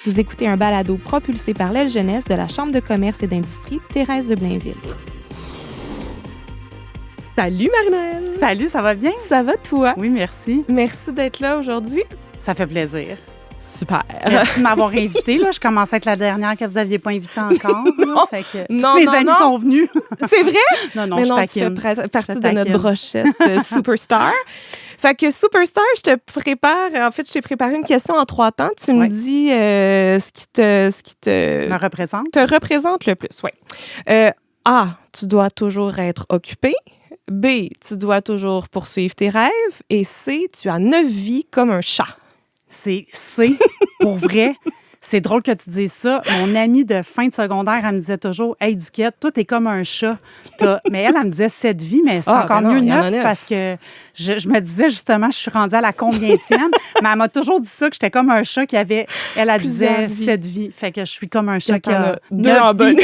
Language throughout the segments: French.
Vous écoutez un balado propulsé par l'aile jeunesse de la Chambre de commerce et d'industrie Thérèse de Blainville. Salut Marie-Noëlle! Salut, ça va bien? Ça va toi? Oui, merci. Merci d'être là aujourd'hui. Ça fait plaisir. Super! Merci de m'avoir invitée. Là. Je commence à être la dernière que vous n'aviez pas invitée encore. Non, fait que non, tous mes non, amis non. sont venus. C'est vrai? Non, Mais je non, taquine. tu fais partie Je de notre taquine. brochette Superstar. Fait que Superstar, je t'ai préparé une question en 3 temps. Tu me Ouais. dis ce qui te Me représente? te représente le plus. Oui. A, tu dois toujours être occupé. B, tu dois toujours poursuivre tes rêves. Et C, tu as 9 vies comme un chat. C'est pour vrai. C'est drôle que tu dises ça. Mon amie de fin de secondaire, elle me disait toujours « Hey, Duquette, toi, t'es comme un chat. » Mais elle me disait 7 vies, mais c'est encore ben non, mieux il y en a 9 9. parce que je me disais justement, je suis rendue à la combienième. Mais elle m'a toujours dit ça, que j'étais comme un chat qui avait, elle Plusieurs disait vies. 7 vies. Fait que je suis comme un chat qui T'en a as 2 9 en vies. bonne.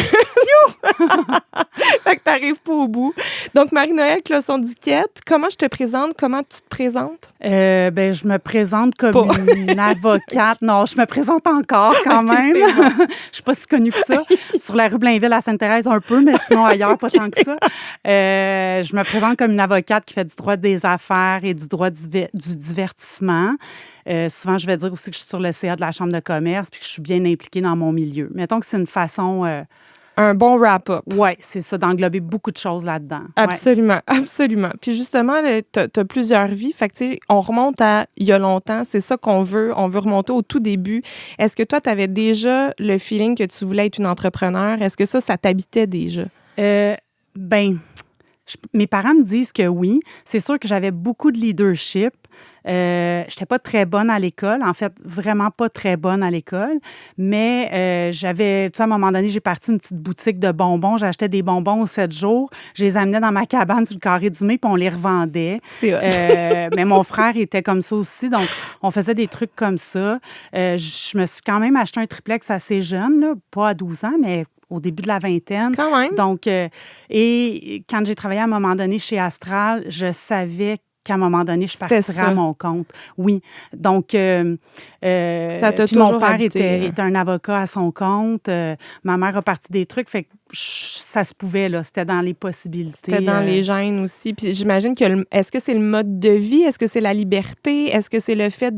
Fait que t'arrives pas au bout. Donc, Marie-Noëlle Closson-Duquette, comment je te présente? Comment tu te présentes? Je me présente comme Pas. une avocate. Non, je me présente encore quand Ok, même. c'est bon. Je suis pas si connue que ça. Sur la rue Blainville à Sainte-Thérèse, un peu, mais sinon ailleurs, pas tant que ça. Je me présente comme une avocate qui fait du droit des affaires et du droit du divertissement. Souvent, je vais dire aussi que je suis sur le CA de la Chambre de commerce puis que je suis bien impliquée dans mon milieu. Mettons que c'est une façon... Un bon wrap-up. oui, c'est ça, d'englober beaucoup de choses là-dedans. Ouais. Absolument, absolument. Puis justement, tu as plusieurs vies. Fait que, tu sais, on remonte à il y a longtemps. C'est ça qu'on veut. On veut remonter au tout début. Est-ce que toi, tu avais déjà le feeling que tu voulais être une entrepreneure? Est-ce que ça t'habitait déjà? Mes parents me disent que oui. C'est sûr que j'avais beaucoup de leadership. Je n'étais pas très bonne à l'école, en fait, vraiment pas très bonne à l'école, mais j'avais, tu sais, à un moment donné, j'ai parti une petite boutique de bonbons, j'achetais des bonbons aux 7 jours, je les amenais dans ma cabane sur le carré du Mai, puis on les revendait. C'est hot. Mais mon frère était comme ça aussi, donc on faisait des trucs comme ça. Je me suis quand même acheté un triplex assez jeune, là, pas à 12 ans, mais au début de la vingtaine. Quand même. Donc, et quand j'ai travaillé à un moment donné chez Astral, je savais qu'à un moment donné, je partirais ça. à mon compte. Oui. Donc, Ça t'a puis mon toujours père habité, était un avocat à son compte. Ma mère a parti des trucs. Fait que ça se pouvait, là. C'était dans les possibilités. C'était dans les gènes aussi. Puis j'imagine que est-ce que c'est le mode de vie? Est-ce que c'est la liberté? Est-ce que c'est le fait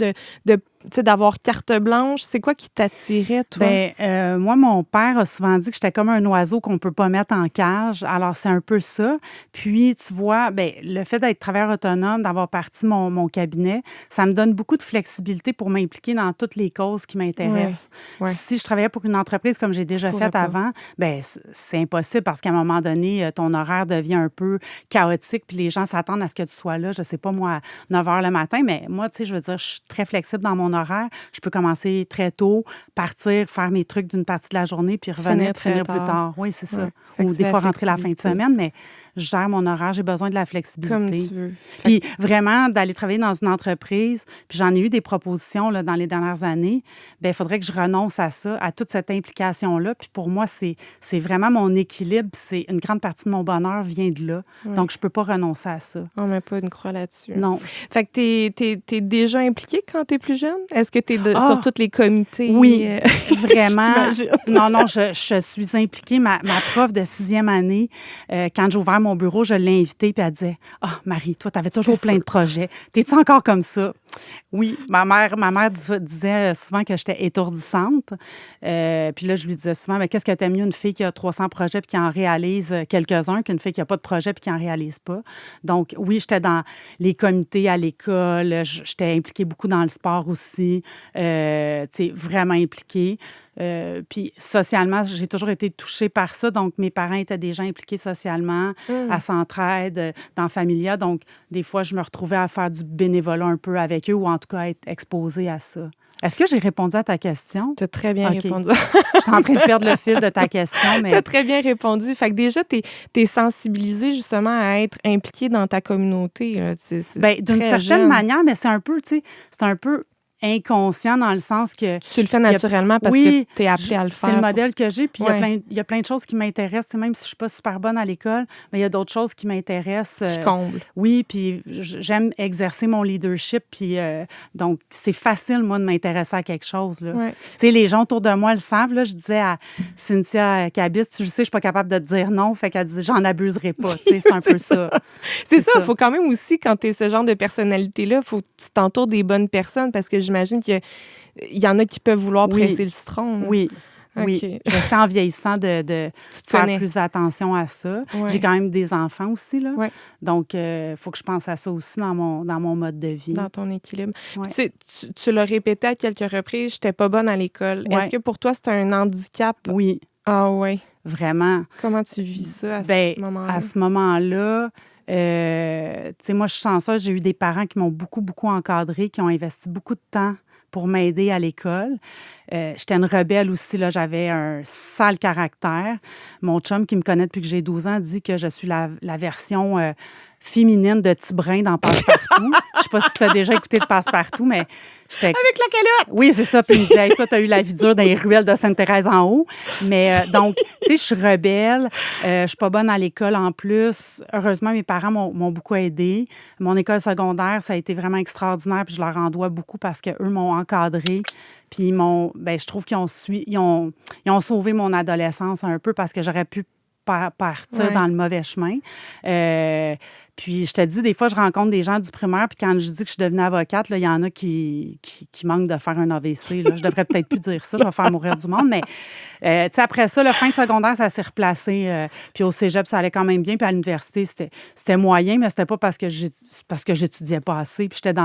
d'avoir carte blanche? C'est quoi qui t'attirait, toi? Moi, mon père a souvent dit que j'étais comme un oiseau qu'on ne peut pas mettre en cage. Alors, c'est un peu ça. Puis, tu vois, le fait d'être travailleur autonome, d'avoir parti mon cabinet, ça me donne beaucoup de flexibilité pour m'impliquer dans toutes les causes qui m'intéressent. Ouais. Si je travaillais pour une entreprise comme j'ai déjà fait avant, c'est impossible parce qu'à un moment donné, ton horaire devient un peu chaotique puis les gens s'attendent à ce que tu sois là, je sais pas moi, à 9 h le matin. Mais moi, tu sais, je veux dire, je suis très flexible dans mon horaire. Je peux commencer très tôt, partir, faire mes trucs d'une partie de la journée puis revenir finir plus tard. Oui, c'est ça. Fait que Ou c'est des fois rentrer la fin de flexibilité. semaine, mais je gère mon horaire, j'ai besoin de la flexibilité. Comme tu veux. Puis vraiment, d'aller travailler dans une entreprise, puis j'en ai eu des propositions là, dans les dernières années, il faudrait que je renonce à ça, à toute cette implication-là. Puis pour moi, c'est vraiment mon équilibre. C'est une grande partie de mon bonheur vient de là. Donc, je peux pas renoncer à ça. On met pas une croix là-dessus. Non. Fait que t'es déjà impliquée quand t'es plus jeune? Est-ce que t'es sur tous les comités? Oui, vraiment. J'imagine. Non, je suis impliquée. Ma prof de 6e année, quand j'ai ouvert mon bureau, je l'ai invitée, puis elle disait « Ah, Marie, toi, t'avais toujours plein de projets. T'es-tu encore comme ça? » Oui, ma mère disait souvent que j'étais étourdissante. Puis là, je lui disais souvent, mais qu'est-ce que t'aimes mieux une fille qui a 300 projets puis qui en réalise quelques-uns qu'une fille qui n'a pas de projet puis qui en réalise pas? Donc, oui, j'étais dans les comités à l'école. J'étais impliquée beaucoup dans le sport aussi. Tu sais, vraiment impliquée. Puis socialement, j'ai toujours été touchée par ça. Donc, mes parents étaient des gens impliqués socialement, à Centraide, dans Familia. Donc, des fois, je me retrouvais à faire du bénévolat un peu avec eux ou en tout cas à être exposée à ça. Est-ce que j'ai répondu à ta question? Tu as très bien répondu. Je suis en train de perdre le fil de ta question, mais... Tu as très bien répondu. Fait que déjà, tu es sensibilisée justement à être impliquée dans ta communauté. D'une certaine manière, mais c'est un peu, tu sais, c'est un peu inconscient dans le sens que... Tu le fais naturellement parce que tu es appelée à le faire. C'est le modèle que j'ai. Puis il y a plein de choses qui m'intéressent. Même si je ne suis pas super bonne à l'école, mais il y a d'autres choses qui m'intéressent. Qui comblent. Oui, puis j'aime exercer mon leadership. Puis donc, c'est facile, moi, de m'intéresser à quelque chose. Là. Ouais. Tu sais, les gens autour de moi le savent. Là, je disais à Cynthia Cabis, tu sais, je ne suis pas capable de te dire non. Fait qu'elle disait, j'en abuserai pas. Tu sais, c'est un peu ça. C'est ça. Il faut quand même aussi, quand tu es ce genre de personnalité-là, il faut que tu t'entoures des bonnes personnes parce que j'imagine qu'il y en a qui peuvent vouloir presser le citron. Là. Oui. Okay. Oui, je sais en vieillissant de faire plus attention à ça. Ouais. J'ai quand même des enfants aussi, là. Ouais. Donc, il faut que je pense à ça aussi dans mon mode de vie. Dans ton équilibre. Ouais. Tu l'as répété à quelques reprises, je n'étais pas bonne à l'école. Ouais. Est-ce que pour toi, c'est un handicap? Oui. Ah oui. Vraiment. Comment tu vis ça à ce moment-là? À ce moment-là, tu sais, moi, je suis chanceuse. J'ai eu des parents qui m'ont beaucoup, beaucoup encadrée, qui ont investi beaucoup de temps pour m'aider à l'école. J'étais une rebelle aussi, là, j'avais un sale caractère. Mon chum, qui me connaît depuis que j'ai 12 ans, dit que je suis la version féminine de Tibrin dans Passe-Partout. Je sais pas si tu as déjà écouté de Passe-Partout, mais j'étais... Avec la calotte! Oui, c'est ça. Puis il me disait, hey, toi, tu as eu la vie dure dans les ruelles de Sainte-Thérèse en haut. Mais donc, tu sais, je suis rebelle. Je suis pas bonne à l'école en plus. Heureusement, mes parents m'ont beaucoup aidée. Mon école secondaire, ça a été vraiment extraordinaire. Puis je leur en dois beaucoup parce qu'eux m'ont encadrée. Puis je trouve qu'ils ont sauvé mon adolescence un peu parce que j'aurais pu partir dans le mauvais chemin. Puis, je te dis, des fois, je rencontre des gens du primaire, puis quand je dis que je suis devenue avocate, il y en a qui manquent de faire un AVC. Là. Je devrais peut-être plus dire ça, je vais faire mourir du monde, mais tu sais, après ça, fin de secondaire, ça s'est replacé. Puis au cégep, ça allait quand même bien, puis à l'université, c'était moyen, mais c'était pas parce que j'étudiais pas assez, puis j'étais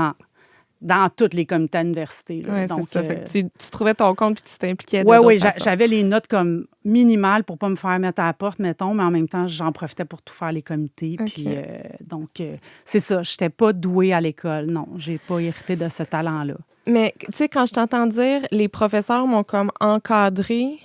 dans tous les comités à l'université. Oui, c'est ça. Fait que tu trouvais ton compte puis tu t'impliquais de Oui, façon. j'avais les notes comme minimales pour ne pas me faire mettre à la porte, mettons, mais en même temps, j'en profitais pour tout faire les comités. Okay. Puis, donc, c'est ça. Je n'étais pas douée à l'école. Non, j'ai pas hérité de ce talent-là. Mais, tu sais, quand je t'entends dire, les professeurs m'ont comme encadré,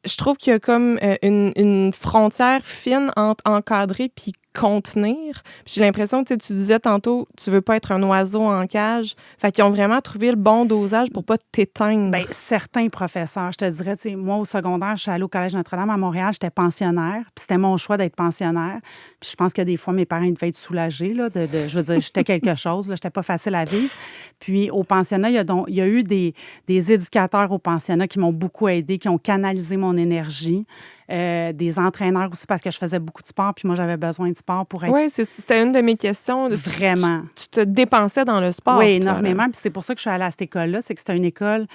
je trouve qu'il y a comme une frontière fine entre encadrer puis contenir. Puis j'ai l'impression que tu disais tantôt, tu veux pas être un oiseau en cage. Fait qu'ils ont vraiment trouvé le bon dosage pour pas t'éteindre. Bien, certains professeurs, je te dirais, tu sais, moi, au secondaire, je suis allée au Collège Notre-Dame à Montréal, j'étais pensionnaire, puis c'était mon choix d'être pensionnaire. Puis je pense que des fois, mes parents devaient être soulagés, là, je veux dire, j'étais quelque chose, là, j'étais pas facile à vivre. Puis au pensionnat, il y a eu des éducateurs au pensionnat qui m'ont beaucoup aidée, qui ont canalisé mon énergie. Des entraîneurs aussi, parce que je faisais beaucoup de sport, puis moi, j'avais besoin de sport pour être... Oui, c'était une de mes questions. Vraiment. Tu te dépensais dans le sport. Oui, énormément. Puis c'est pour ça que je suis allée à cette école-là. C'est que c'était une école...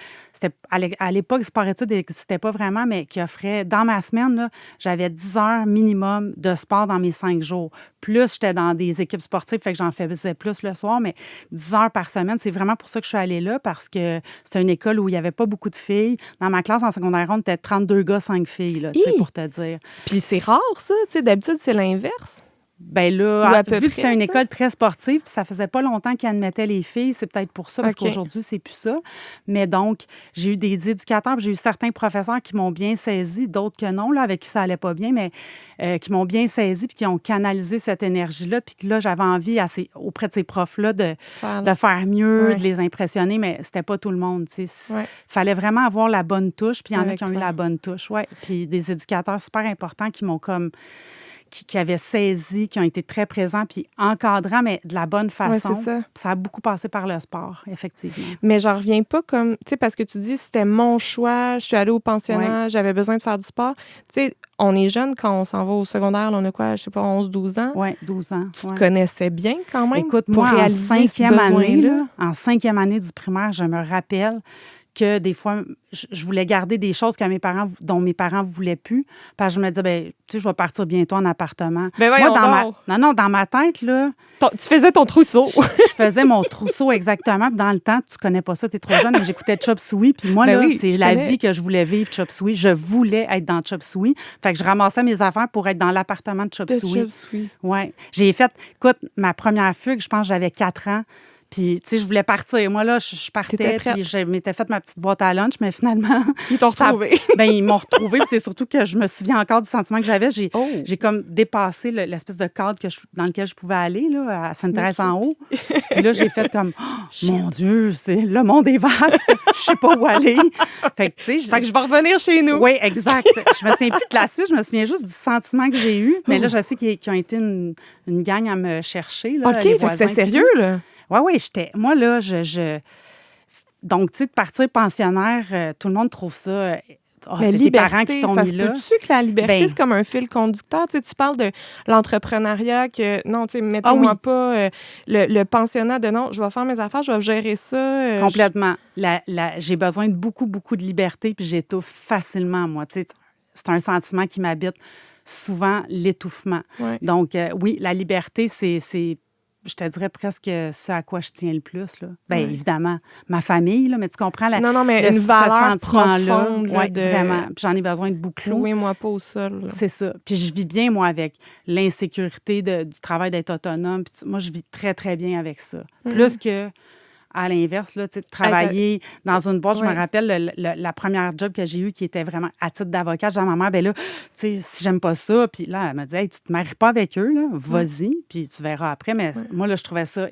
À l'époque, sport-études n'existait pas vraiment, mais qui offrait... Dans ma semaine, là, j'avais 10 heures minimum de sport dans mes 5 jours. Plus, j'étais dans des équipes sportives, fait que j'en faisais plus le soir, mais 10 heures par semaine, c'est vraiment pour ça que je suis allée là, parce que c'était une école où il n'y avait pas beaucoup de filles. Dans ma classe, en secondaire, on était 32 gars, 5 filles, là, pour te dire. Puis c'est rare, ça. Tu sais, d'habitude, c'est l'inverse. Bien là, vu que c'était une école très sportive, puis ça faisait pas longtemps qu'ils admettaient les filles, c'est peut-être pour ça, parce qu'aujourd'hui, c'est plus ça. Mais donc, j'ai eu des éducateurs, puis j'ai eu certains professeurs qui m'ont bien saisi, d'autres que non, là, avec qui ça allait pas bien, mais qui m'ont bien saisi, puis qui ont canalisé cette énergie-là, puis que là, j'avais envie auprès de ces profs-là de faire mieux, de les impressionner, mais c'était pas tout le monde, tu sais. Fallait vraiment avoir la bonne touche, puis il y en a qui ont eu la bonne touche, Puis des éducateurs super importants qui m'ont comme... Qui avaient saisi, qui ont été très présents, puis encadrants, mais de la bonne façon. C'est ça. Ça a beaucoup passé par le sport, effectivement. Mais j'en reviens pas comme... Tu sais, parce que tu dis, c'était mon choix, je suis allée au pensionnat, j'avais besoin de faire du sport. Tu sais, on est jeune quand on s'en va au secondaire, là, on a quoi, je sais pas, 11-12 ans? Oui, 12 ans. Tu te connaissais bien quand même? Écoute, pour moi, réaliser en 5e année du primaire, je me rappelle que des fois, je voulais garder des choses dont mes parents ne voulaient plus. Parce que je me disais, ben, tu sais, je vais partir bientôt en appartement. Ben moi, dans ma tête, là... Tu faisais ton trousseau. Je faisais mon trousseau, exactement. Puis dans le temps, tu connais pas ça, tu es trop jeune, mais j'écoutais Chop Suey. Puis moi, c'est la vie que je voulais vivre, Chop Suey. Je voulais être dans Chop Suey. Fait que je ramassais mes affaires pour être dans l'appartement de Chop Suey. Oui. Ouais. J'ai fait, écoute, ma première fugue, je pense que j'avais 4 ans. Puis, tu sais, je voulais partir. Moi, là, je partais, puis je m'étais fait ma petite boîte à lunch, mais finalement... Ils t'ont retrouvé. Ils m'ont retrouvé, puis c'est surtout que je me souviens encore du sentiment que j'avais. J'ai comme dépassé l'espèce de cadre dans lequel je pouvais aller, là, à Sainte-Thérèse-en-Haut. Puis là, j'ai fait comme, mon Dieu, le monde est vaste, je sais pas où aller. Fait que, tu sais... Fait que je vais revenir chez nous. Oui, exact. Je me souviens plus de la suite, je me souviens juste du sentiment que j'ai eu. Mais là, je sais qu'ils ont été une gang à me chercher, là, OK, les fait que c'était sérieux, là? Oui, moi, là, donc, tu sais, de partir pensionnaire, tout le monde trouve ça... mais c'est tes parents qui t'ont mis là. Ça se peut-tu que la liberté, c'est comme un fil conducteur? Tu sais, tu parles de l'entrepreneuriat, que non, tu sais, mettez-moi pas le pensionnat de non, je vais faire mes affaires, je vais gérer ça. Complètement. J'ai besoin de beaucoup, beaucoup de liberté, puis j'étouffe facilement, moi. Tu sais, c'est un sentiment qui m'habite souvent, l'étouffement. Ouais. Donc, oui, la liberté, c'est je te dirais presque ce à quoi je tiens le plus. Là. Bien, évidemment, ma famille, là, mais tu comprends mais une valeur profonde. Oui, vraiment. Puis j'en ai besoin de beaucoup. Clouez-moi pas au sol. Là. C'est ça. Puis je vis bien, moi, avec l'insécurité du travail d'être autonome. Puis moi, je vis très, très bien avec ça. Plus que... À l'inverse, là, tu sais, de travailler dans une boîte, je me rappelle la première job que j'ai eue qui était vraiment à titre d'avocate. Genre, ma mère, ben là, tu sais, si j'aime pas ça, puis là, elle m'a dit, hey, tu te maries pas avec eux, là, vas-y, puis tu verras après. Mais moi, là, je trouvais ça.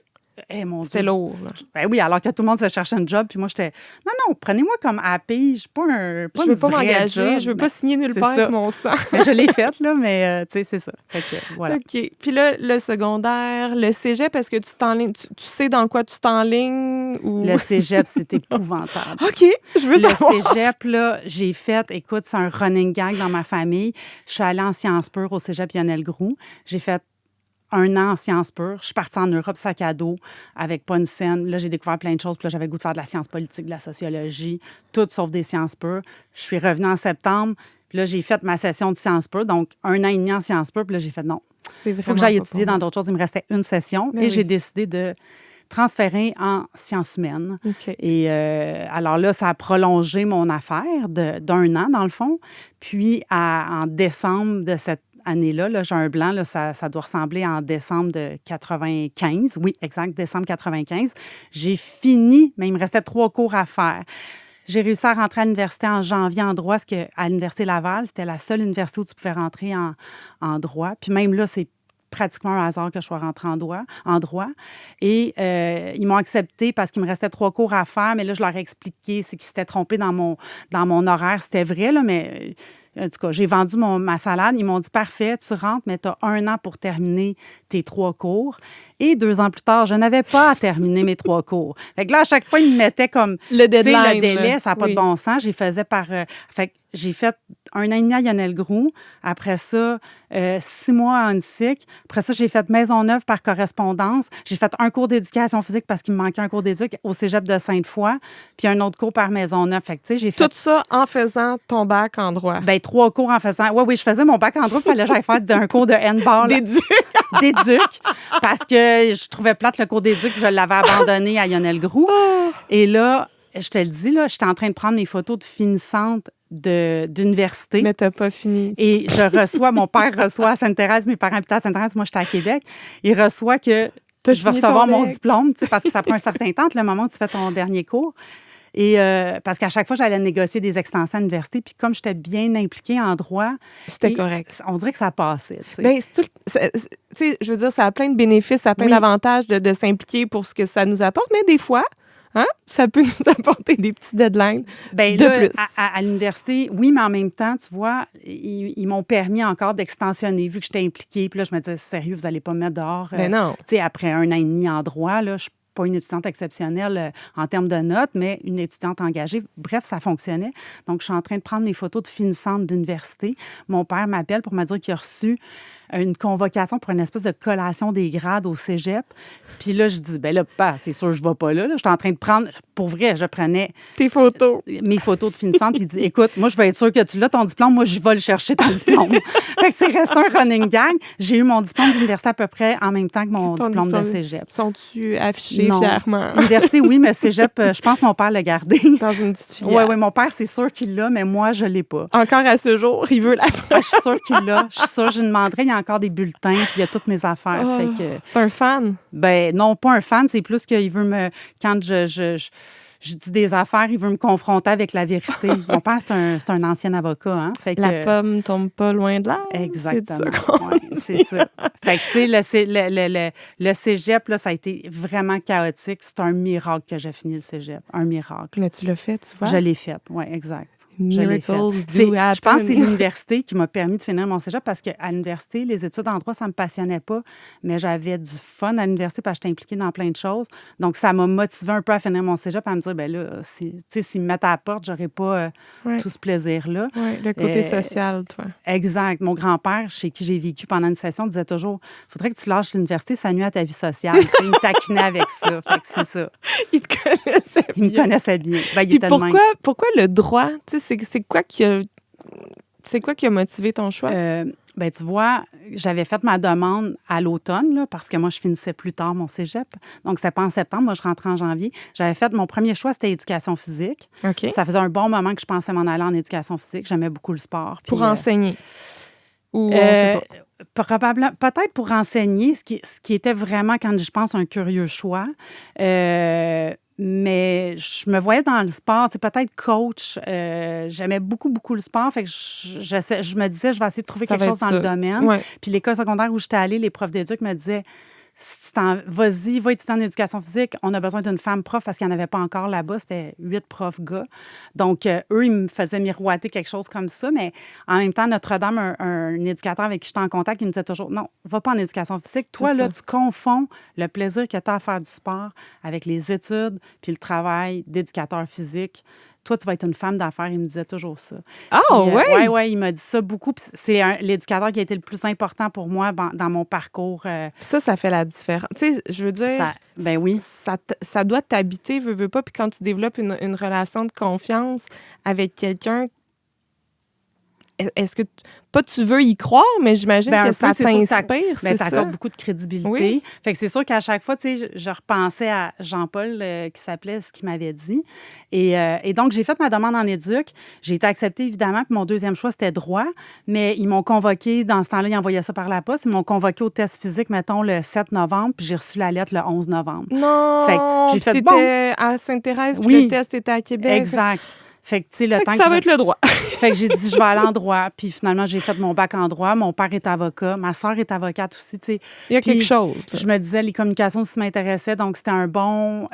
Mon Dieu. C'est lourd. Là. Ben oui, alors que tout le monde se cherchait un job, puis moi, j'étais... Non, prenez-moi comme happy, je suis pas un... Je veux pas m'engager, je veux pas signer nulle part avec mon sang. Mais je l'ai faite, là, mais tu sais, c'est ça. Fait que, voilà. OK. Puis là, le secondaire, le cégep, est-ce que tu t'enlignes... Tu sais dans quoi tu t'enlignes ou... Le cégep, c'est épouvantable. OK, je veux savoir. Le cégep, là, j'ai fait... Écoute, c'est un running gag dans ma famille. Je suis allée en sciences pures au cégep Lionel Groux. J'ai fait 1 an en sciences pures. Je suis partie en Europe sac à dos avec pas une scène. Là, j'ai découvert plein de choses. Puis là, j'avais le goût de faire de la science politique, de la sociologie, tout sauf des sciences pures. Je suis revenue en septembre. Puis là, j'ai fait ma session de sciences pures. Donc, 1 an et demi en sciences pures. Puis là, j'ai fait non. Il faut que j'aille étudier dans d'autres choses. Il me restait une session. Et j'ai décidé de transférer en sciences humaines. Okay. Et alors là, ça a prolongé mon affaire d'1 an, dans le fond. Puis, en décembre de cette année-là, là, j'ai un blanc, là, ça doit ressembler en décembre de 95. Oui, exact, décembre 95. J'ai fini, mais il me restait 3 cours à faire. J'ai réussi à rentrer à l'université en janvier en droit, parce qu'à l'Université Laval, c'était la seule université où tu pouvais rentrer en droit. Puis même là, c'est pratiquement un hasard que je sois rentrée en droit. Et ils m'ont accepté parce qu'il me restait 3 cours à faire, mais là, je leur ai expliqué, c'est qu'ils s'étaient trompés dans mon horaire. C'était vrai, là, mais... En tout cas, j'ai vendu ma salade. Ils m'ont dit, parfait, tu rentres, mais tu as 1 an pour terminer tes 3 cours. Et 2 ans plus tard, je n'avais pas à terminer mes 3 cours. Fait que là, à chaque fois, ils me mettaient comme... Le deadline. Le délai, ça n'a pas de bon sens. Fait que j'ai fait 1 an et demi à Lionel Groux. Après ça, 6 mois à UNSIC. Après ça, j'ai fait Maisonneuve par correspondance. J'ai fait un cours d'éducation physique parce qu'il me manquait un cours d'éduc au cégep de Sainte-Foy. Puis un autre cours par Maisonneuve. Fait que, tu sais, j'ai fait... Tout ça en faisant ton bac en droit. Bien, 3 cours en faisant... Oui, je faisais mon bac en droit. Il fallait que j'aille faire un cours de handball. D'éduc. Parce que je trouvais plate le cours d'éduc. Je l'avais abandonné à Lionel Groux. Et là, je te le dis, là, j'étais en train de prendre mes photos de finissantes d'université. Mais t'as pas fini. Et mon père reçoit à Sainte-Thérèse, mes parents habitaient à Sainte-Thérèse, moi j'étais à Québec. Il reçoit que je vais recevoir mon diplôme, parce que ça prend un certain temps, le moment où tu fais ton dernier cours. Et parce qu'à chaque fois, j'allais négocier des extensions à l'université, puis comme j'étais bien impliquée en droit... C'était correct. On dirait que ça passait. Bien, je veux dire, ça a plein de bénéfices, ça a plein d'avantages de s'impliquer pour ce que ça nous apporte, mais des fois... ça peut nous apporter des petits deadlines de plus. À l'université, oui, mais en même temps, tu vois, ils m'ont permis encore d'extensionner, vu que j'étais impliquée. Puis là, je me disais, sérieux, vous n'allez pas me mettre dehors. Ben non. Tu sais, après 1 an et demi en droit, là, je suis pas une étudiante exceptionnelle en termes de notes, mais une étudiante engagée. Bref, ça fonctionnait. Donc, je suis en train de prendre mes photos de finissantes d'université. Mon père m'appelle pour me dire qu'il a reçu une convocation pour une espèce de collation des grades au cégep. Puis là, je dis, ben là, c'est sûr, je ne vais pas là. Je suis en train de prendre, pour vrai, je prenais... Tes photos. Mes photos de finissantes. Puis il dit, écoute, moi, je vais être sûre que tu l'as, ton diplôme. Moi, je vais le chercher, ton diplôme. Fait que c'est resté un running gag. J'ai eu mon diplôme d'université à peu près en même temps que mon diplôme de cégep. Sont-tu affichés Non. fièrement. Université, oui, mais cégep, je pense que mon père l'a gardé. Dans une petite filière. Oui, mon père, c'est sûr qu'il l'a, mais moi, je ne l'ai pas. Encore à ce jour, il veut la Ah, je suis sûre qu'il l'a. Je suis sûre, je lui demanderais. Il y a encore des bulletins, puis il y a toutes mes affaires. Oh, fait que, c'est un fan. ben non, pas un fan, c'est plus qu'il veut me... Quand je dis des affaires, il veut me confronter avec la vérité. Mon père, c'est un ancien avocat, hein? Fait que, La pomme tombe pas loin de l'arbre. exactement. C'est ça qu'on Ouais, c'est ça. Fait que, tu sais, le cégep, là, ça a été vraiment chaotique. C'est un miracle que j'ai fini le cégep. Un miracle. Mais tu l'as fait, tu vois. Je l'ai fait, oui, exact. Je l'ai fait. Miracles C'est- do happen. Je pense que c'est l'université qui m'a permis de finir mon cégep parce qu'à l'université, les études en droit, ça ne me passionnait pas, mais j'avais du fun à l'université parce que j'étais impliquée dans plein de choses. Donc, ça m'a motivé un peu à finir mon cégep, à me dire, ben là, s'ils me mettent à la porte, j'aurais pas Ouais. tout ce plaisir-là. Ouais, le côté social, toi. Exact. Mon grand-père, chez qui j'ai vécu pendant une session, disait toujours, faudrait que tu lâches l'université, ça nuit à ta vie sociale. Tu sais, il me taquinait avec ça. Fait que c'est ça. Il te connaissait Il me bien. connaissait bien. Ben, il Puis était de même. pourquoi le droit? Tu sais, c'est quoi qui a motivé ton choix? Ben, tu vois, j'avais fait ma demande à l'automne, là, parce que moi, je finissais plus tard mon cégep. Donc, c'était pas en septembre. Moi, je rentrais en janvier. J'avais fait mon premier choix, c'était éducation physique. OK. Ça faisait un bon moment que je pensais m'en aller en éducation physique. J'aimais beaucoup le sport. Pour Puis, enseigner. Ou on sait pas. probablement, peut-être pour enseigner, ce qui était vraiment, quand je pense, un curieux choix. Mais je me voyais dans le sport, tu sais, peut-être coach. J'aimais beaucoup, beaucoup le sport. Fait que je me disais, je vais essayer de trouver Ça quelque va chose être dans le ça. domaine. Ouais. Puis l'école secondaire où j'étais allée, les profs d'éduc me disaient, si vas-y, va étudier en éducation physique. On a besoin d'une femme prof parce qu'il n'y en avait pas encore là-bas. C'était 8 profs gars. Donc, eux, ils me faisaient miroiter quelque chose comme ça. Mais en même temps, Notre-Dame, un éducateur avec qui j'étais en contact, il me disait toujours, non, va pas en éducation physique. Toi, là, tu confonds le plaisir que tu as à faire du sport avec les études puis le travail d'éducateur physique. Toi, tu vas être une femme d'affaires. Il me disait toujours ça. Ah, ouais? Oui, il m'a dit ça beaucoup. Puis c'est l'éducateur qui a été le plus important pour moi dans mon parcours. Ça fait la différence. Tu sais, je veux dire... Ben oui. Ça doit t'habiter, veux pas. Puis quand tu développes une relation de confiance avec quelqu'un, est-ce que... Pas tu veux y croire, mais j'imagine que ça t'inspire, ben, c'est ça ça? accorde beaucoup de crédibilité. Oui. Fait que c'est sûr qu'à chaque fois, tu sais, je repensais à Jean-Paul qui s'appelait, ce qu'il m'avait dit. Et donc, j'ai fait ma demande en éduc. J'ai été acceptée, évidemment. Puis mon deuxième choix, c'était droit. Mais ils m'ont convoqué, dans ce temps-là, ils envoyaient ça par la poste. Ils m'ont convoqué au test physique, mettons, le 7 novembre. Puis j'ai reçu la lettre le 11 novembre. Non! Fait que j'ai fait, t'étais bon. à Sainte-Thérèse, puis Oui. le test était à Québec. Exact. Fait que, tu sais, le Fait temps que que ça va être le droit. Fait que j'ai dit, je vais aller en droit. Puis finalement, j'ai fait mon bac en droit. Mon père est avocat. Ma sœur est avocate aussi, tu sais. Il y a Puis quelque chose. Je me disais, les communications aussi m'intéressaient. Donc, c'était un bon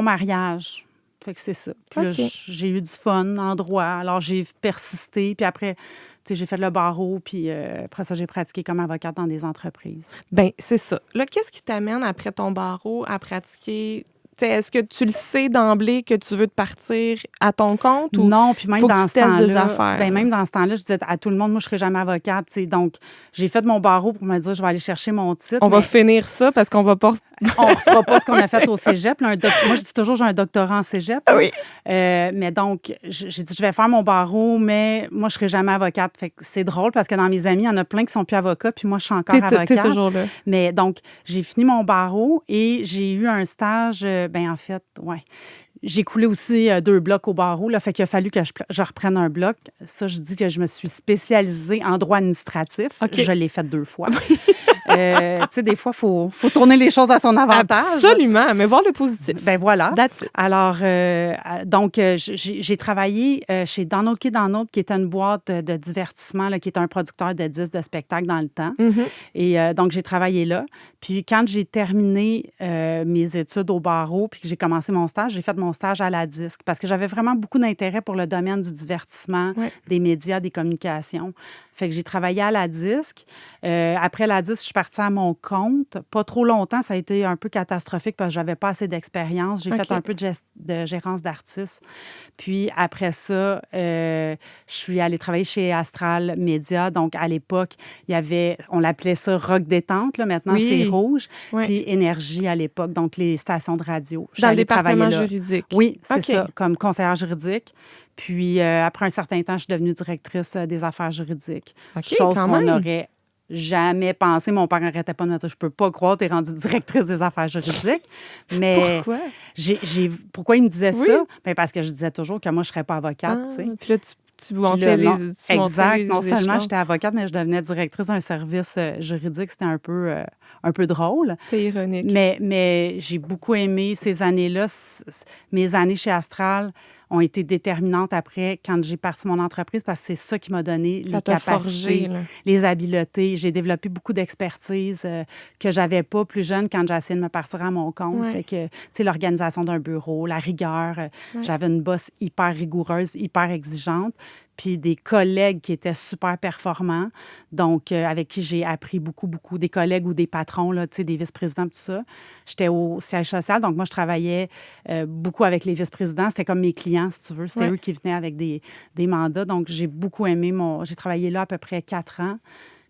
mariage. Fait que c'est ça. Puis là, OK. j'ai eu du fun en droit. Alors, j'ai persisté. Puis après, tu sais, j'ai fait le barreau. Puis après ça, j'ai pratiqué comme avocate dans des entreprises. Bien, c'est ça. Là, qu'est-ce qui t'amène après ton barreau à pratiquer? T'sais, est-ce que tu le sais d'emblée que tu veux te partir à ton compte ou Non, puis même faut que dans tu ce testes des temps-là, affaires? ben même dans ce temps-là, je disais à tout le monde, moi, je serai jamais avocate. Tu sais. Donc, j'ai fait mon barreau pour me dire, je vais aller chercher mon titre. On va finir ça parce qu'on va pas... On ne refera pas ce qu'on a fait au cégep. Là, moi, je dis toujours, j'ai un doctorat en cégep. Ah oui. Mais donc, j'ai dit, je vais faire mon barreau, mais moi, je ne serai jamais avocate. Fait que c'est drôle parce que dans mes amis, il y en a plein qui sont plus avocats, puis moi, je suis encore avocate. T'es toujours là. Mais donc, j'ai fini mon barreau et j'ai eu un stage, en fait, ouais. J'ai coulé aussi 2 blocs au barreau. Là, fait qu'il a fallu que je reprenne un bloc. Ça, je dis que je me suis spécialisée en droit administratif. Okay. Je l'ai fait 2 fois. Tu sais, des fois, il faut tourner les choses à son avantage. Absolument, mais voir le positif. Ben voilà. That's it. Alors, donc, j'ai travaillé chez Donald K. Donald, qui était une boîte de divertissement, là, qui est un producteur de disques de spectacles dans le temps. Mm-hmm. Et donc, j'ai travaillé là. Puis, quand j'ai terminé mes études au barreau, puis que j'ai commencé mon stage, j'ai fait mon stage à la Disque parce que j'avais vraiment beaucoup d'intérêt pour le domaine du divertissement, des médias, des communications. Fait que j'ai travaillé à la Disque. Après la Disque, je suis partie à mon compte. Pas trop longtemps, ça a été un peu catastrophique parce que j'avais pas assez d'expérience. J'ai fait un peu de gérance d'artistes. Puis après ça, je suis allée travailler chez Astral Média. Donc, à l'époque, il y avait, on l'appelait ça Rock Détente. Là. Maintenant, c'est Rouge. Puis Énergie à l'époque, donc les stations de radio. Dans le département juridique. Oui, c'est ça, comme conseillère juridique. Puis, après un certain temps, je suis devenue directrice des affaires juridiques. Chose qu'on n'aurait jamais pensé. Mon père n'arrêtait pas de me dire, je peux pas croire, t'es rendue directrice des affaires juridiques. Mais Pourquoi? Pourquoi il me disait Oui. ça? Ben parce que je disais toujours que moi, je serais pas avocate, tu sais. Puis là, tu Puis montrais là, tu montrais les non seulement échelons. j'étais avocate, mais je devenais directrice d'un service juridique. C'était un peu drôle. C'est ironique. Mais j'ai beaucoup aimé ces années-là. Mes années chez Astral ont été déterminantes après quand j'ai parti mon entreprise parce que c'est ça qui m'a donné Ça les t'a capacités, forgé, là. les habiletés. J'ai développé beaucoup d'expertise que j'avais pas plus jeune quand j'ai essayé de me partir à mon compte. Ouais. Fait que, tu sais, l'organisation d'un bureau, la rigueur. J'avais une boss hyper rigoureuse, hyper exigeante. Puis des collègues qui étaient super performants, donc avec qui j'ai appris beaucoup, beaucoup. Des collègues ou des patrons, là, tu sais, des vice-présidents, tout ça. J'étais au siège social, donc moi, je travaillais beaucoup avec les vice-présidents. C'était comme mes clients, si tu veux. C'était eux qui venaient avec des mandats. Donc, j'ai beaucoup aimé J'ai travaillé là à peu près 4 ans.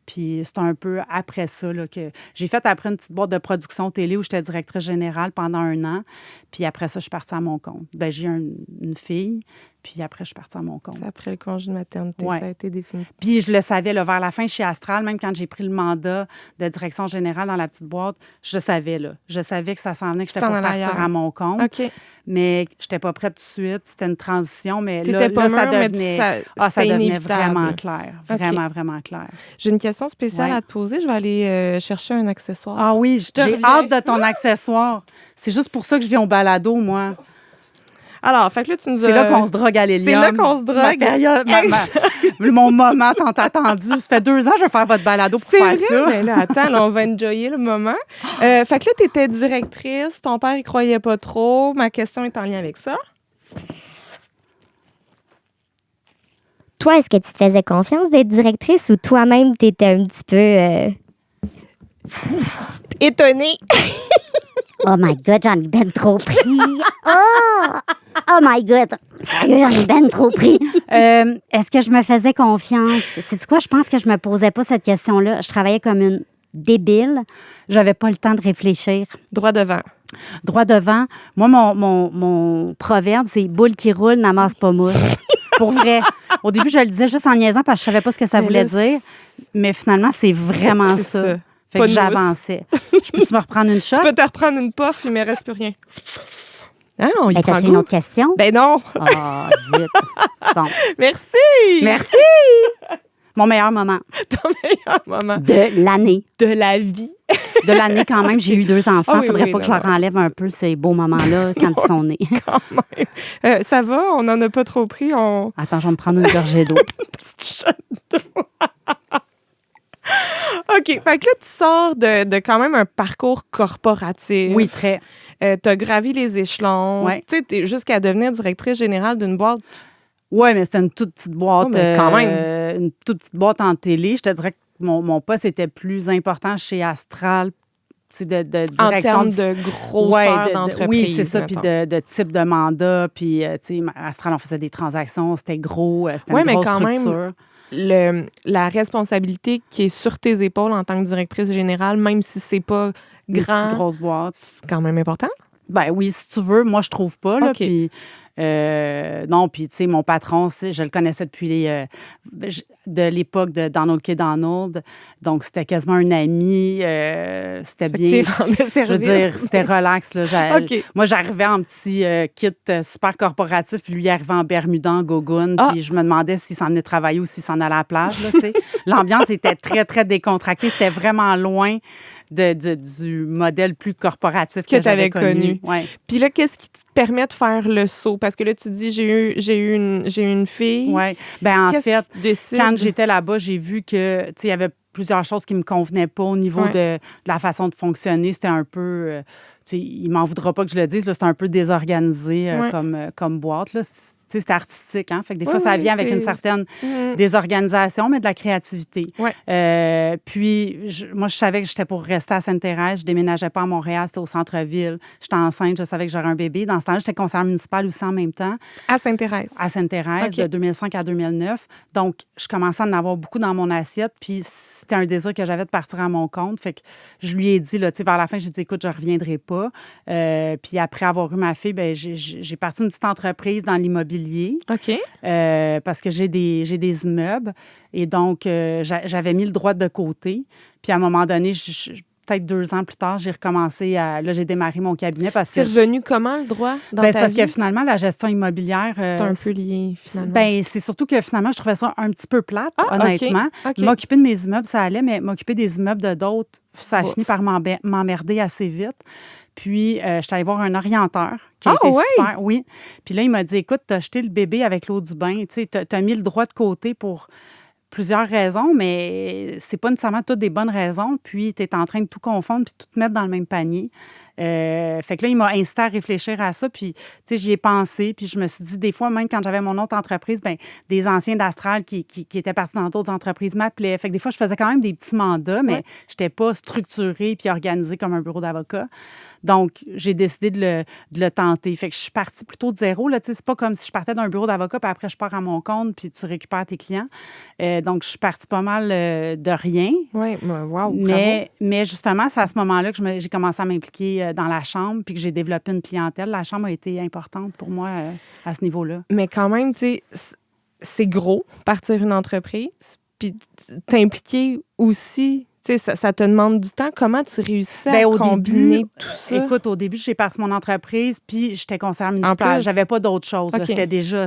Puis c'est un peu après ça là, que j'ai fait après une petite boîte de production télé où j'étais directrice générale pendant 1 an. Puis après ça, je suis partie à mon compte. Bien, j'ai une fille, puis après, je suis partie à mon compte. C'est après le congé de maternité, Ouais. ça a été défini. Puis je le savais, là, vers la fin, chez Astral, même quand j'ai pris le mandat de direction générale dans la petite boîte, je savais, là. Je savais que ça s'en venait, que j'étais t'en pour allais partir ailleurs. à mon compte. OK. Mais je n'étais pas prête tout de suite. C'était une transition, mais T'étais pas ça mûre, mais devenait, ça ça devenait inévitable. vraiment clair. OK. Vraiment, vraiment clair. J'ai une question spéciale Ouais. à te poser. Je vais aller chercher un accessoire. Ah oui, j'ai reviens. hâte de ton accessoire. C'est juste pour ça que je viens au balado, moi. Alors, fait que là, tu nous as... C'est là qu'on se drogue à l'hélium. C'est là qu'on se drogue. Ma période, mon moment tant attendu. Ça fait 2 ans que je vais faire votre balado pour faire ça. Mais là, attends, là, on va enjoyer le moment. Fait que là, tu étais directrice. Ton père, il croyait pas trop. Ma question est en lien avec ça. Toi, est-ce que tu te faisais confiance d'être directrice ou toi-même, tu étais un petit peu... Étonnée. Oh my God, j'en ai ben trop pris. Oh my God. Sérieux, j'en ai ben trop pris. Est-ce que je me faisais confiance? C'est quoi? Je pense que je me posais pas cette question-là. Je travaillais comme une débile. J'avais pas le temps de réfléchir. Droit devant. Droit devant. Moi, mon proverbe, c'est « boule qui roule n'amasse pas mousse ». Pour vrai. Au début, je le disais juste en niaisant parce que je savais pas ce que ça voulait dire. Mais finalement, c'est vraiment C'est ça. ça. Fait Pas que de j'avançais. Je peux-tu me reprendre une shot? Tu peux te reprendre une puff, il me reste plus rien. Ah, on y Ben, prend t'as-tu goût. une autre question? Ben non. Ah, zut. Bon. Merci. Merci! Mon meilleur moment Ton meilleur moment De l'année. de la vie. de l'année quand même. J'ai eu 2 enfants. Ah oui, Faudrait oui, pas que je non, leur enlève un peu ces beaux moments-là quand ils sont nés. Quand même. Ça va, on n'en a pas trop pris. On... Attends, je vais me prendre une gorgée d'eau. Petite shot d'eau. OK. Fait que là, tu sors de quand même un parcours corporatif. Oui, très. Tu as gravi les échelons. Ouais. Tu sais, t'es jusqu'à devenir directrice générale d'une boîte. Oui, mais c'était une toute petite boîte. Oh, mais quand même. Une toute petite boîte en télé. Je te dirais que mon poste était plus important chez Astral. De direction. En termes de grosseur d'entreprise. Oui, c'est ça. Puis mettons. de type de mandat. Puis, tu sais, Astral, on faisait des transactions. C'était gros. C'était Ouais, une mais grosse quand même, structure. La responsabilité qui est sur tes épaules en tant que directrice générale, même si c'est pas Une grand, si grosse boîte. c'est quand même important. Ben oui, si tu veux. Moi, je trouve pas. Là, OK. puis, non, puis tu sais, mon patron, je le connaissais depuis de l'époque de Donald K. Donald. Donc, c'était quasiment un ami. C'était bien. Je veux dire, c'était relax. Là. OK. Moi, j'arrivais en petit kit super corporatif, puis lui, il arrivait en Bermuda, en gogoune. Ah. Puis je me demandais s'il s'en venait travailler ou s'il s'en allait à la plage. Là, tu sais. L'ambiance était très, très décontractée. C'était vraiment loin du modèle plus corporatif que j'avais connu. Ouais. Puis là, qu'est-ce qui te permet de faire le saut? Parce que là, tu dis, j'ai eu une fille. Ouais. Ben en Qu'est-ce fait, qui te décide? quand j'étais là-bas, j'ai vu que, tu sais, il y avait plusieurs choses qui me convenaient pas au niveau Ouais. de la façon de fonctionner. C'était un peu, tu sais, il m'en voudra pas que je le dise, là, c'était un peu désorganisé Ouais. comme boîte, là. Tu sais, c'était artistique, hein? Fait que des Ouais, fois, ça ouais, vient avec c'est- une certaine Mhm. désorganisation, mais de la créativité. Ouais. Puis, moi, je savais que j'étais pour rester à Sainte-Thérèse. Je déménageais pas à Montréal, c'était au centre-ville. J'étais enceinte, je savais que j'aurais un bébé. Dans ce temps-là, j'étais conseillère municipale aussi en même temps. À Sainte-Thérèse. À Sainte-Thérèse, OK. de 2005 à 2009. Donc, je commençais à en avoir beaucoup dans mon assiette. Puis, c'était un désir que j'avais de partir à mon compte. Fait que je lui ai dit, là, tu sais, vers la fin, j'ai dit, écoute, je reviendrai pas. pas. Puis après avoir eu ma fille, ben j'ai parti une petite entreprise dans l'immobilier. OK. Parce que j'ai des immeubles. Et donc, j'avais mis le droit de côté. Puis à un moment donné, peut-être 2 ans plus tard, j'ai recommencé Là, j'ai démarré mon cabinet parce que... C'est revenu comment, le droit, dans c'est ta parce vie? que finalement, la gestion immobilière... C'est un peu lié, finalement. Ben, c'est surtout que finalement, je trouvais ça un petit peu plate, honnêtement. OK. M'occuper de mes immeubles, ça allait, mais m'occuper des immeubles de d'autres, ça a fini par m'emmerder assez vite. Puis, je suis allée voir un orienteur qui a été super. Oui. Puis là, il m'a dit, écoute, t'as jeté le bébé avec l'eau du bain. Tu sais, t'as mis le droit de côté pour plusieurs raisons, mais c'est pas nécessairement toutes des bonnes raisons. Puis, tu es en train de tout confondre puis tout mettre dans le même panier. Fait que là, il m'a incité à réfléchir à ça. Puis, tu sais, j'y ai pensé. Puis, je me suis dit, des fois, même quand j'avais mon autre entreprise, ben des anciens d'Astral qui étaient partis dans d'autres entreprises m'appelaient. Fait que des fois, je faisais quand même des petits mandats, mais je n'étais pas structurée puis organisée comme un bureau d'avocat. Donc, j'ai décidé de le tenter. Fait que je suis partie plutôt de zéro. Là, tu sais, c'est pas comme si je partais d'un bureau d'avocat puis après, je pars à mon compte puis tu récupères tes clients. Donc, je suis partie pas mal de rien. Oui, wow, mais justement, c'est à ce moment-là que j'ai commencé à m'impliquer dans la chambre puis que j'ai développé une clientèle. La chambre a été importante pour moi à ce niveau-là. Mais quand même, tu sais, c'est gros, partir une entreprise, puis t'impliquer aussi. Tu sais, ça te demande du temps. Comment tu réussis à combiner tout ça? Écoute, au début, j'ai parti mon entreprise, puis j'étais conseillère municipale. J'avais pas d'autre chose. Okay.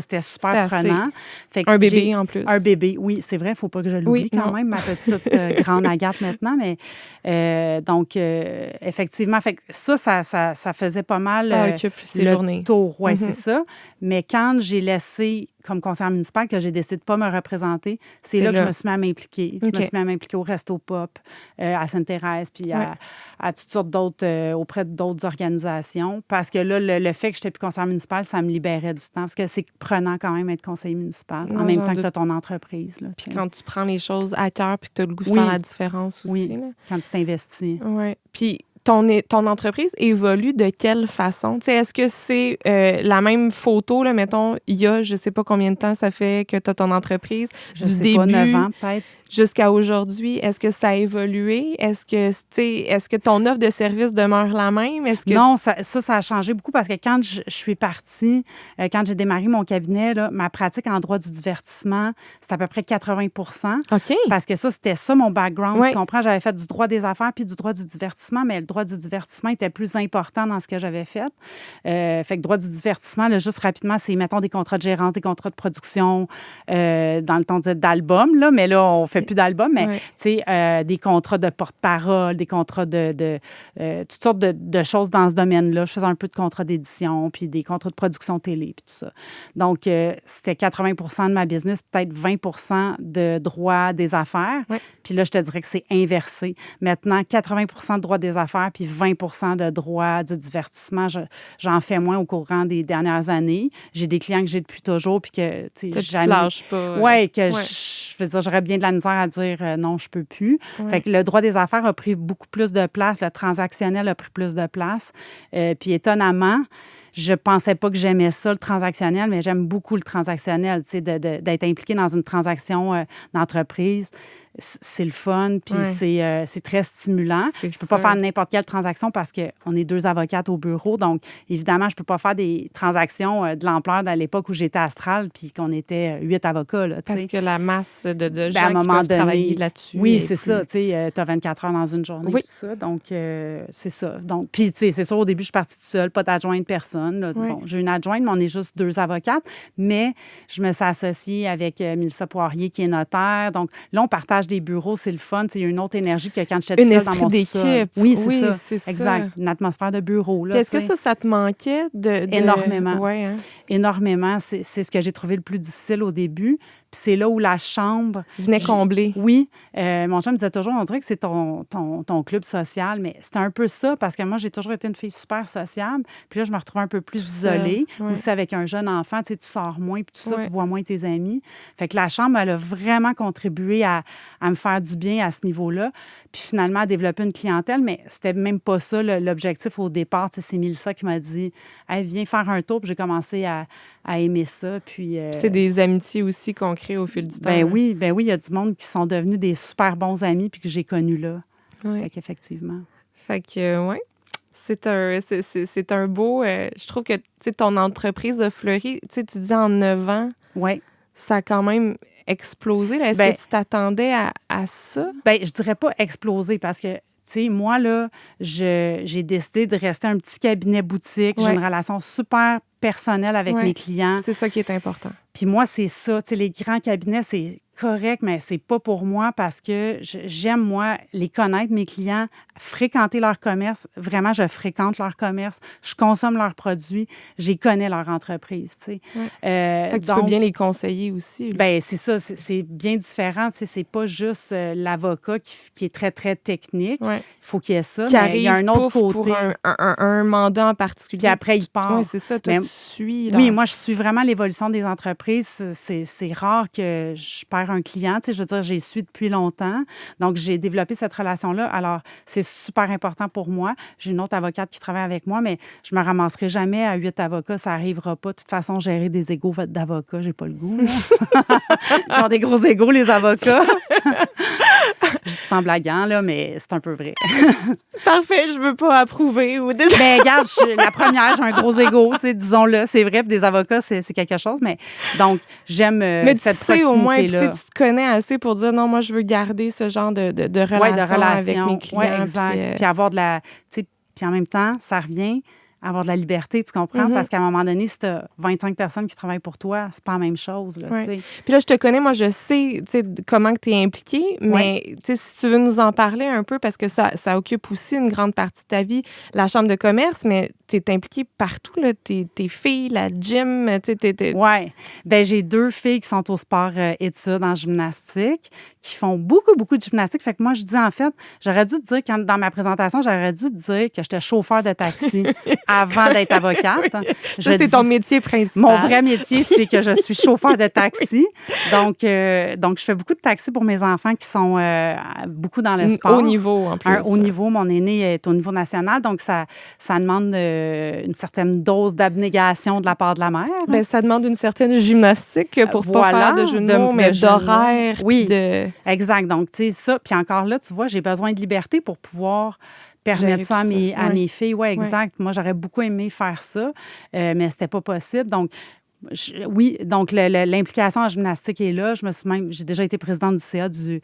C'était super prenant. Fait que un bébé en plus. Un bébé, oui, c'est vrai. Il ne faut pas que je l'oublie quand même, ma petite grande Agathe maintenant. Mais donc, effectivement, fait que ça faisait pas mal ça occupe ses journées. Tour. Oui, c'est ça. Mais quand j'ai laissé comme conseillère municipale que j'ai décidé de ne pas me représenter, c'est là que je me suis mis à m'impliquer. Je me suis mis à m'impliquer au Resto Pop, à Sainte-Thérèse, puis à toutes sortes d'autres, auprès d'autres organisations. Parce que là, le fait que je n'étais plus conseillère municipale, ça me libérait du temps. Parce que c'est prenant quand même être conseiller municipal, en même temps que tu as ton entreprise. Là, puis quand tu prends les choses à cœur, puis que tu as le goût de faire la différence aussi. Oui, quand tu t'investis. Oui. Puis ton entreprise évolue de quelle façon? T'sais, est-ce que c'est la même photo, là, mettons, il y a, je ne sais pas combien de temps ça fait que tu as ton entreprise, du début, pas, 9 ans peut-être. Jusqu'à aujourd'hui, est-ce que ça a évolué? Est-ce que ton offre de service demeure la même? Non, ça a changé beaucoup parce que quand je suis partie, quand j'ai démarré mon cabinet, là, ma pratique en droit du divertissement, c'était à peu près 80 % OK. Parce que c'était ça mon background. Tu comprends? J'avais fait du droit des affaires puis du droit du divertissement, mais le droit du divertissement était plus important dans ce que j'avais fait. Fait que droit du divertissement, là, juste rapidement, c'est, mettons, des contrats de gérance, des contrats de production, dans le temps d'album, là, mais là, on fait plus d'albums, mais tu sais, des contrats de porte-parole, des contrats de toutes sortes de choses dans ce domaine-là. Je faisais un peu de contrats d'édition, puis des contrats de production télé, puis tout ça. Donc, c'était 80 % de ma business, peut-être 20 % de droit des affaires. Puis là, je te dirais que c'est inversé. Maintenant, 80 % de droit des affaires, puis 20 % de droit du divertissement. J'en fais moins au courant des dernières années. J'ai des clients que j'ai depuis toujours, puis que, tu sais, tu te lâches pas. Oui, que je veux dire, j'aurais bien de la misère à dire non, je peux plus. Fait que le droit des affaires a pris beaucoup plus de place, le transactionnel a pris plus de place. Puis étonnamment, je pensais pas que j'aimais ça, le transactionnel, mais j'aime beaucoup le transactionnel, tu sais, d'être impliqué dans une transaction d'entreprise. C'est le fun, puis c'est très stimulant. Je ne peux pas faire n'importe quelle transaction parce qu'on est 2 avocates au bureau. Donc, évidemment, je ne peux pas faire des transactions de l'ampleur de l'époque où j'étais Astral puis qu'on était 8 avocats. Là, parce que la masse de gens à un moment qui peuvent travailler là-dessus. Oui, c'est ça. Tu sais, tu as 24 heures dans une journée. Oui. Tout ça, donc, c'est ça. Donc, puis, tu sais, c'est sûr, au début, je suis partie toute seule, pas d'adjointe personne. Là. Bon, j'ai une adjointe, mais on est juste 2 avocates. Mais je me suis associée avec Mélissa Poirier, qui est notaire. Donc, là, on partage des bureaux, c'est le fun. Il y a une autre énergie que quand j'étais seule dans mon d'équipe. Oui, c'est ça. Exact. Une atmosphère de bureau. Là, est-ce que ça te manquait? Énormément. Ouais, hein? Énormément. C'est ce que j'ai trouvé le plus difficile au début. Puis c'est là où la chambre... venait combler. Oui. Mon chum me disait toujours, on dirait que c'est ton club social, mais c'était un peu ça, parce que moi, j'ai toujours été une fille super sociable. Puis là, je me retrouve un peu plus isolée. Aussi, avec un jeune enfant, tu sais, tu sors moins, puis tout ça, tu vois moins tes amis. Fait que la chambre, elle a vraiment contribué à me faire du bien à ce niveau-là. Puis finalement, à développer une clientèle, mais c'était même pas ça l'objectif au départ. Tu sais, c'est Mélissa qui m'a dit, hey, viens faire un tour. Puis j'ai commencé à aimer ça. Puis c'est des amitiés aussi qu'on crée au fil du temps. Ben oui, il y a du monde qui sont devenus des super bons amis puis que j'ai connus là. Fait qu'effectivement. Fait que, C'est un beau... je trouve que ton entreprise a fleuri. Tu dis en 9 ans, Oui. ça a quand même explosé. Là. Est-ce que tu t'attendais à ça? Bien, je dirais pas exploser parce que, tu sais, moi, là, j'ai décidé de rester un petit cabinet boutique. J'ai une relation super personnelle avec mes clients. C'est ça qui est important. Puis moi, c'est ça. Tu sais, les grands cabinets, c'est correct, mais c'est pas pour moi parce que j'aime, moi, les connaître, mes clients, fréquenter leur commerce. Vraiment, je fréquente leur commerce. Je consomme leurs produits. J'y connais leur entreprise, tu sais. Fait que tu peux bien les conseiller aussi. Bien, c'est ça. C'est bien différent. Tu sais, c'est pas juste l'avocat qui est très, très technique. Il faut qu'il y ait ça. Qui arrive, il y a un autre côté. Pour un mandat en particulier. Puis après, il part. Oui, c'est ça. Toi, tu suis. Oui, moi, je suis vraiment l'évolution des entreprises. C'est rare que je perds un client. Tu sais, je veux dire, j'y suis depuis longtemps. Donc, j'ai développé cette relation-là. Alors, c'est super important pour moi. J'ai une autre avocate qui travaille avec moi, mais je me ramasserai jamais à 8 avocats. Ça n'arrivera pas. De toute façon, gérer des égos d'avocats, j'ai pas le goût. Ils ont des gros égos, les avocats. Je dis sans blaguant, là, mais c'est un peu vrai. Parfait, je veux pas approuver. Ben, regarde, la première, j'ai un gros égo, tu sais, disons-le. C'est vrai, puis des avocats, c'est quelque chose, mais donc, j'aime cette proximité-là. Mais tu sais, au moins, tu te connais assez pour dire, non, moi, je veux garder ce genre de relation avec mes clients. Oui, exact. Puis avoir de la... Tu sais, puis en même temps, ça revient... avoir de la liberté, tu comprends? Parce qu'à un moment donné, si tu as 25 personnes qui travaillent pour toi, c'est pas la même chose. Là, Puis là, je te connais, moi, je sais comment tu es impliquée, mais si tu veux nous en parler un peu, parce que ça occupe aussi une grande partie de ta vie, la chambre de commerce, mais tu es impliquée partout, là, tes filles, la gym, Oui. Bien, j'ai 2 filles qui sont au sport études en gymnastique, qui font beaucoup, beaucoup de gymnastique. Fait que moi, je dis, en fait, j'aurais dû te dire, dans ma présentation, j'aurais dû te dire que j'étais chauffeur de taxi avant d'être avocate. C'est ton métier principal. Mon vrai métier, c'est que je suis chauffeur de taxi. Donc, je fais beaucoup de taxi pour mes enfants qui sont beaucoup dans le sport. Haut niveau, en plus. Un haut niveau. Mon aîné est au niveau national. Donc, ça demande une certaine dose d'abnégation de la part de la mère. Bien, ça demande une certaine gymnastique pour pas faire de jeu de mots, mais d'horaire. Oui, exact. Donc, tu sais, ça. Puis encore là, tu vois, j'ai besoin de liberté pour pouvoir permettre ça à mes filles. Oui, exact. Moi, j'aurais beaucoup aimé faire ça, mais c'était pas possible. Donc, donc l'implication en gymnastique est là. J'ai déjà été présidente du CA du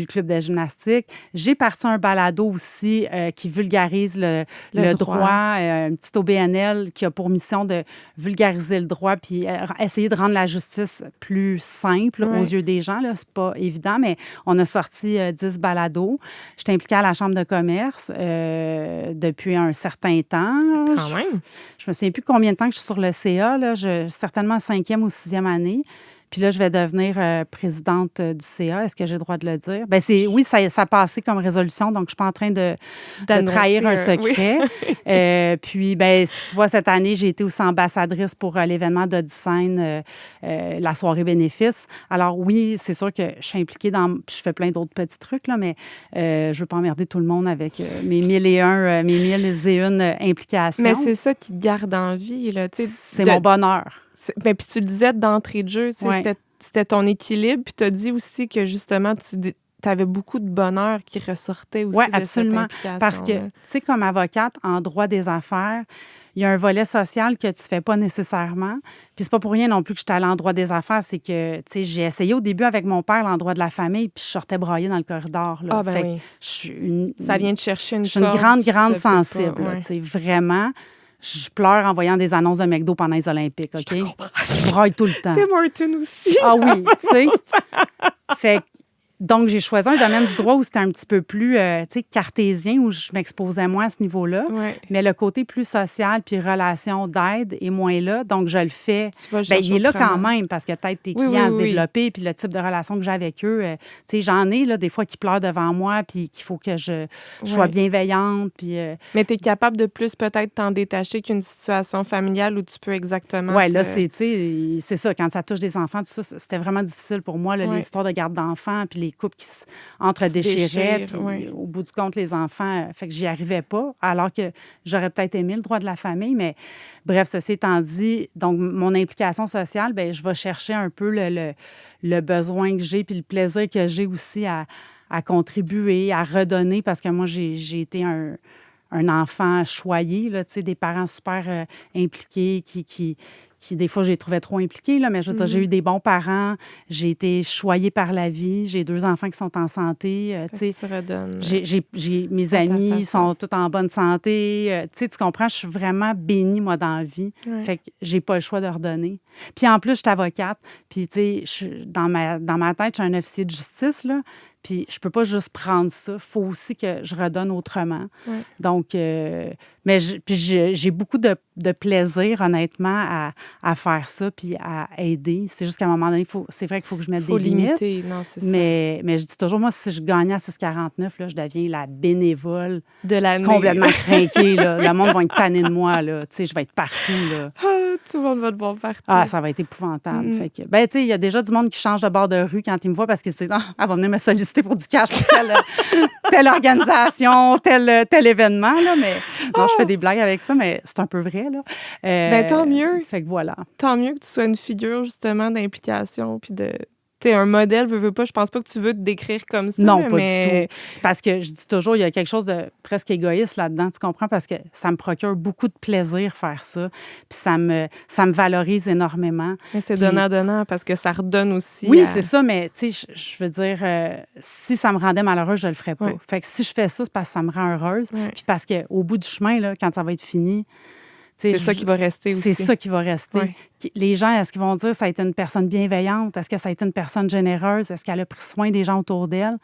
club de gymnastique. J'ai parti un balado aussi qui vulgarise le droit, un petit OBNL qui a pour mission de vulgariser le droit puis essayer de rendre la justice plus simple aux yeux des gens. Là, c'est pas évident, mais on a sorti 10 balados. J'étais impliquée à la Chambre de commerce depuis un certain temps. Quand même. Je me souviens plus combien de temps que je suis sur le CA. Là. Certainement 5e ou 6e année. Puis là, je vais devenir présidente du CA. Est-ce que j'ai le droit de le dire? Bien, oui, ça a passé comme résolution, donc je ne suis pas en train de trahir un secret. Oui. Puis, bien, tu vois, cette année, j'ai été aussi ambassadrice pour l'événement d'Odyssène, la soirée bénéfice. Alors oui, c'est sûr que je suis impliquée je fais plein d'autres petits trucs, là, mais je ne veux pas emmerder tout le monde avec mes 1001 implications. Mais c'est ça qui te garde en vie, là. C'est mon bonheur. Ben, puis tu le disais d'entrée de jeu, c'était ton équilibre. Puis tu as dit aussi que justement, tu avais beaucoup de bonheur qui ressortait aussi de absolument. Cette implication. Parce que, tu sais, comme avocate en droit des affaires, il y a un volet social que tu fais pas nécessairement. Puis c'est pas pour rien non plus que j'étais allée en droit des affaires. C'est que, tu sais, j'ai essayé au début avec mon père en droit de la famille, puis je sortais broyer dans le corridor. Là. Ah, ben oui. Ça vient de chercher une Je suis une grande sensible. Tu sais, vraiment. Je pleure en voyant des annonces de McDo pendant les Olympiques, OK? Je braille tout le temps. Tim Hortons aussi. Ah oui, tu sais. Fait donc, j'ai choisi un domaine du droit où c'était un petit peu plus, cartésien, où je m'exposais moins à ce niveau-là. Ouais. Mais le côté plus social puis relation d'aide est moins là. Donc, je le fais. Il est là quand même parce que peut-être tes clients à se développer puis le type de relation que j'ai avec eux. J'en ai, là, des fois, qui pleurent devant moi puis qu'il faut que je sois bienveillante. Puis, mais tu es capable de plus peut-être t'en détacher qu'une situation familiale où tu peux exactement... Oui, là, c'est ça. Quand ça touche des enfants, tout ça, c'était vraiment difficile pour moi, là, les histoires de garde d'enfants puis les couples qui entre-déchiraient. Puis au bout du compte, les enfants, fait que j'y arrivais pas, alors que j'aurais peut-être aimé le droit de la famille. Mais bref, ceci étant dit, donc mon implication sociale, bien, je vais chercher un peu le besoin que j'ai puis le plaisir que j'ai aussi à contribuer, à redonner, parce que moi, j'ai été un enfant choyé, là, tu sais, des parents super impliqués qui, des fois, j'ai trouvé trop impliqués, là, mais je veux dire, j'ai eu des bons parents, j'ai été choyée par la vie, j'ai 2 enfants qui sont en santé, tu sais. Tu redonnes. Mes amis sont tous en bonne santé, tu sais, tu comprends, je suis vraiment bénie, moi, dans la vie. Ouais. Fait que j'ai pas le choix de redonner. Puis en plus, je suis avocate, puis tu sais, dans ma tête, je suis un officier de justice, là. Puis je peux pas juste prendre ça. Il faut aussi que je redonne autrement. Ouais. Donc, mais j'ai beaucoup de plaisir, honnêtement, à faire ça puis à aider. C'est juste qu'à un moment donné, c'est vrai qu'il faut que je mette des limites. Non, c'est mais je dis toujours, moi, si je gagnais à 6,49, là, je deviens la bénévole de l'année. Complètement crinquée. Là. Le monde va être tanné de moi. Là. Tu sais, je vais être partout. Là. Tout le monde va te voir partout. Ah, ça va être épouvantable. Fait que, ben, tu sais, il y a déjà du monde qui change de bord de rue quand ils me voient parce qu'ils se disent, elle va venir me solliciter pour du cash pour telle organisation, tel événement. Là, mais non, je fais des blagues avec ça, mais c'est un peu vrai. Là. Ben, tant mieux. Fait que voilà. Tant mieux que tu sois une figure, justement, d'implication puis de... T'es un modèle, veux pas. Je pense pas que tu veux te décrire comme ça. Non, pas du tout. Parce que je dis toujours, il y a quelque chose de presque égoïste là-dedans, tu comprends? Parce que ça me procure beaucoup de plaisir faire ça. Puis ça me valorise énormément. Mais c'est donnant, parce que ça redonne aussi. Oui, c'est ça, mais tu sais, je veux dire, si ça me rendait malheureuse, je le ferais pas. Ouais. Fait que si je fais ça, c'est parce que ça me rend heureuse. Ouais. Puis parce qu'au bout du chemin, là, quand ça va être fini, c'est ça qui va rester aussi. C'est ça qui va rester. Ouais. Les gens, est-ce qu'ils vont dire ça a été une personne bienveillante? Est-ce que ça a été une personne généreuse? Est-ce qu'elle a pris soin des gens autour d'elle?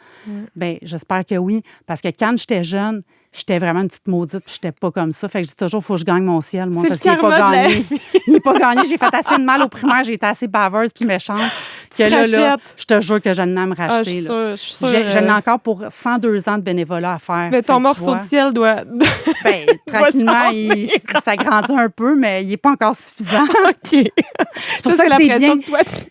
Bien, j'espère que oui. Parce que quand j'étais jeune, j'étais vraiment une petite maudite puis j'étais pas comme ça. Fait que je dis toujours, il faut que je gagne mon ciel, moi, parce qu'il n'est pas gagné. Il n'est pas gagné. J'ai fait assez de mal au primaire. J'ai été assez baveuse puis méchante. Que là, je te jure que je n'ai à me racheter. Je suis sûre. J'en ai encore pour 100 ans de bénévolat à faire. Mais ton morceau de ciel doit... Bien, tranquillement, il s'agrandit un peu, mais il n'est pas encore suffisant. OK. C'est pour ça que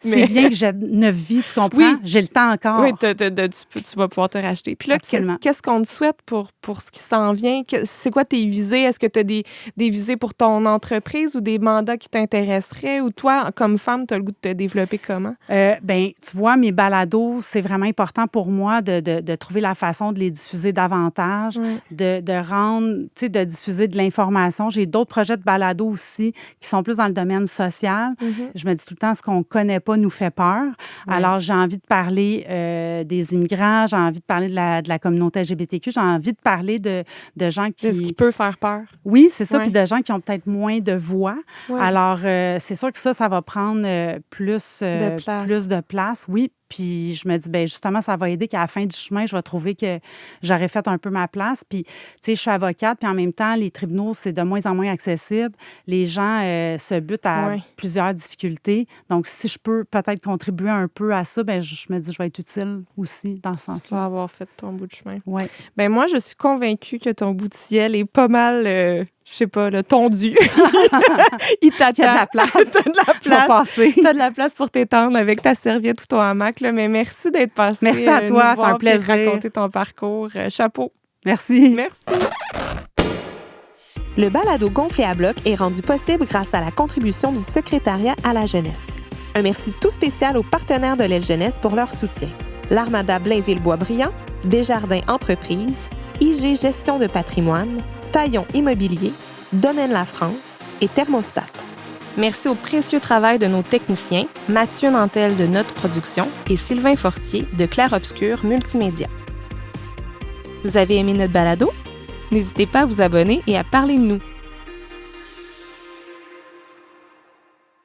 c'est bien que j'ai 9 vies, tu comprends? Oui. J'ai le temps encore. Oui, tu vas pouvoir te racheter. Puis là, qu'est-ce qu'on te souhaite pour ce qui s'en vient? C'est quoi tes visées? Est-ce que tu as des visées pour ton entreprise ou des mandats qui t'intéresseraient? Ou toi, comme femme, tu as le goût de te développer comment? Bien, tu vois, mes balados, c'est vraiment important pour moi de trouver la façon de les diffuser davantage, de rendre, tu sais, de diffuser de l'information. J'ai d'autres projets de balados aussi qui sont plus dans le domaine social. Je me dis tout le temps, ce qu'on ne connaît pas nous fait peur. Alors, j'ai envie de parler des immigrants, j'ai envie de parler de la communauté LGBTQ, j'ai envie de parler de gens qui... C'est ce qui peut faire peur. Oui, c'est ça, puis de gens qui ont peut-être moins de voix. Alors, c'est sûr que ça va prendre plus de place, oui. Puis je me dis, bien, justement, ça va aider qu'à la fin du chemin, je vais trouver que j'aurais fait un peu ma place. Puis, tu sais, je suis avocate, puis en même temps, les tribunaux, c'est de moins en moins accessible. Les gens se butent à plusieurs difficultés. Donc, si je peux peut-être contribuer un peu à ça, bien, je me dis, je vais être utile aussi dans ce sens-là. Tu vas avoir fait ton bout de chemin. Oui. Bien, moi, je suis convaincue que ton bout de ciel est pas mal... je sais pas, tondu. Il t'attend. Il y a de la place. T'as de la place. Passer. T'as de la place pour t'étendre avec ta serviette ou ton hamac. Là. Mais merci d'être passé. Merci à toi, c'est un plaisir. De raconter ton parcours. Chapeau. Merci. Merci. Le balado Gonflé à bloc est rendu possible grâce à la contribution du Secrétariat à la jeunesse. Un merci tout spécial aux partenaires de l'Aile Jeunesse pour leur soutien. L'Armada Blainville-Boisbriand, Desjardins Entreprises, IG Gestion de patrimoine, Taillon Immobilier, Domaine La France et Thermostat. Merci au précieux travail de nos techniciens, Mathieu Nantel de Notre Production et Sylvain Fortier de Clair Obscur Multimédia. Vous avez aimé notre balado? N'hésitez pas à vous abonner et à parler de nous.